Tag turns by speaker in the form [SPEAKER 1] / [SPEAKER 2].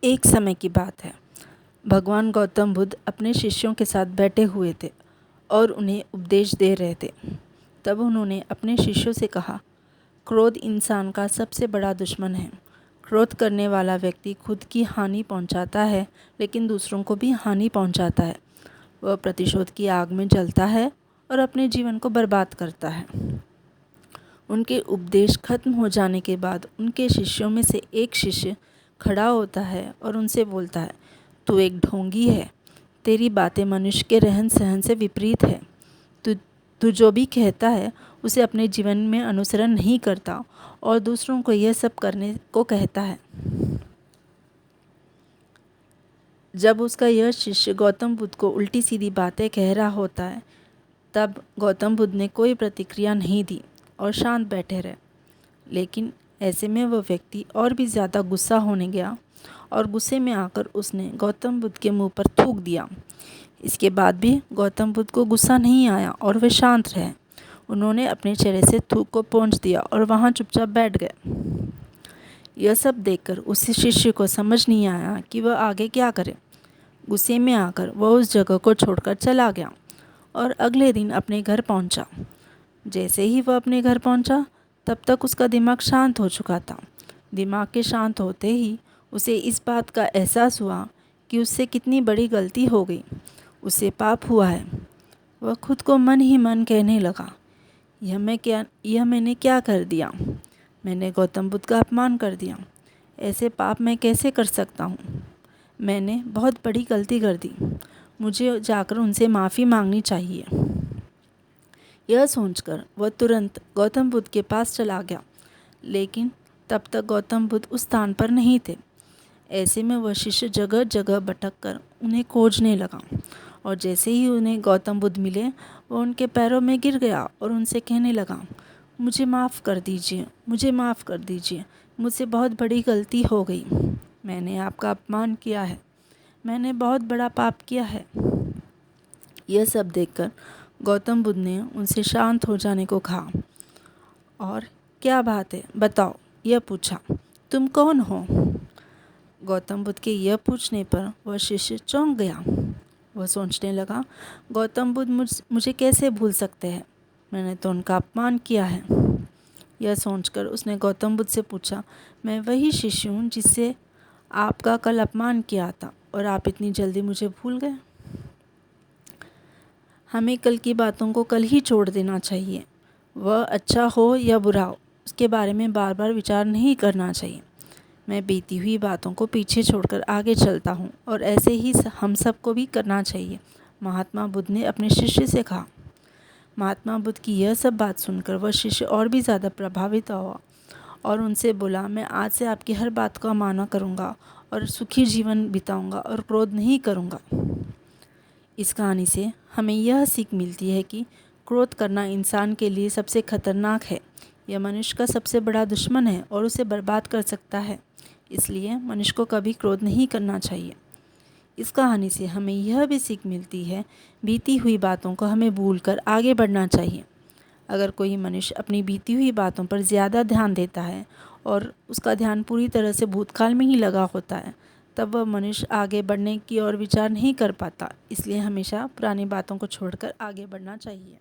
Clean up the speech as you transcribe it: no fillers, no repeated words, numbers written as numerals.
[SPEAKER 1] एक समय की बात है। भगवान गौतम बुद्ध अपने शिष्यों के साथ बैठे हुए थे और उन्हें उपदेश दे रहे थे। तब उन्होंने अपने शिष्यों से कहा, क्रोध इंसान का सबसे बड़ा दुश्मन है। क्रोध करने वाला व्यक्ति खुद की हानि पहुंचाता है, लेकिन दूसरों को भी हानि पहुंचाता है। वह प्रतिशोध की आग में जलता है और अपने जीवन को बर्बाद करता है। उनके उपदेश खत्म हो जाने के बाद उनके शिष्यों में से एक शिष्य खड़ा होता है और उनसे बोलता है, तू एक ढोंगी है। तेरी बातें मनुष्य के रहन सहन से विपरीत है। तू तू जो भी कहता है उसे अपने जीवन में अनुसरण नहीं करता और दूसरों को यह सब करने को कहता है। जब उसका यह शिष्य गौतम बुद्ध को उल्टी सीधी बातें कह रहा होता है, तब गौतम बुद्ध ने कोई प्रतिक्रिया नहीं दी और शांत बैठे रहे। लेकिन ऐसे में वह व्यक्ति और भी ज़्यादा गुस्सा होने गया और गुस्से में आकर उसने गौतम बुद्ध के मुंह पर थूक दिया। इसके बाद भी गौतम बुद्ध को गुस्सा नहीं आया और वे शांत रहे। उन्होंने अपने चेहरे से थूक को पोंछ दिया और वहाँ चुपचाप बैठ गए। यह सब देखकर उस शिष्य को समझ नहीं आया कि वह आगे क्या करे। गुस्से में आकर वह उस जगह को छोड़कर चला गया और अगले दिन अपने घर पहुंचा। जैसे ही वह अपने घर पहुंचा, तब तक उसका दिमाग शांत हो चुका था। दिमाग के शांत होते ही उसे इस बात का एहसास हुआ कि उससे कितनी बड़ी गलती हो गई। उसे पाप हुआ है। वह खुद को मन ही मन कहने लगा, यह मैंने क्या कर दिया। मैंने गौतम बुद्ध का अपमान कर दिया। ऐसे पाप मैं कैसे कर सकता हूँ। मैंने बहुत बड़ी गलती कर दी। मुझे जाकर उनसे माफ़ी मांगनी चाहिए। यह सोचकर वह तुरंत गौतम बुद्ध के पास चला गया, लेकिन तब तक गौतम बुद्ध उस स्थान पर नहीं थे। ऐसे में वह शिष्य जगह जगह भटक कर उन्हें खोजने लगा और जैसे ही उन्हें गौतम बुद्ध मिले, वह उनके पैरों में गिर गया और उनसे कहने लगा, मुझे माफ़ कर दीजिए, मुझे माफ़ कर दीजिए। मुझसे बहुत बड़ी गलती हो गई। मैंने आपका अपमान किया है। मैंने बहुत बड़ा पाप किया है। यह सब देखकर गौतम बुद्ध ने उनसे शांत हो जाने को कहा और क्या बात है बताओ, यह पूछा, तुम कौन हो। गौतम बुद्ध के यह पूछने पर वह शिष्य चौंक गया। वह सोचने लगा, गौतम बुद्ध मुझे कैसे भूल सकते हैं। मैंने तो उनका अपमान किया है। यह सोचकर उसने गौतम बुद्ध से पूछा, मैं वही शिष्य हूँ जिससे आपका कल अपमान किया था और आप इतनी जल्दी मुझे भूल गए। हमें कल की बातों को कल ही छोड़ देना चाहिए। वह अच्छा हो या बुरा हो, उसके बारे में बार बार विचार नहीं करना चाहिए। मैं बीती हुई बातों को पीछे छोड़कर आगे चलता हूँ और ऐसे ही हम सबको भी करना चाहिए। महात्मा बुद्ध ने अपने शिष्य से कहा। महात्मा बुद्ध की यह सब बात सुनकर वह शिष्य और भी ज़्यादा प्रभावित हुआ और उनसे बोला, मैं आज से आपकी हर बात का माना करूँगा और सुखी जीवन बिताऊँगा और क्रोध नहीं करूँगा। इस कहानी से हमें यह सीख मिलती है कि क्रोध करना इंसान के लिए सबसे खतरनाक है। यह मनुष्य का सबसे बड़ा दुश्मन है और उसे बर्बाद कर सकता है। इसलिए मनुष्य को कभी क्रोध नहीं करना चाहिए। इस कहानी से हमें यह भी सीख मिलती है, बीती हुई बातों को हमें भूलकर आगे बढ़ना चाहिए। अगर कोई मनुष्य अपनी बीती हुई बातों पर ज़्यादा ध्यान देता है और उसका ध्यान पूरी तरह से भूतकाल में ही लगा होता है, तब वह मनुष्य आगे बढ़ने की ओर विचार नहीं कर पाता। इसलिए हमेशा पुरानी बातों को छोड़कर आगे बढ़ना चाहिए।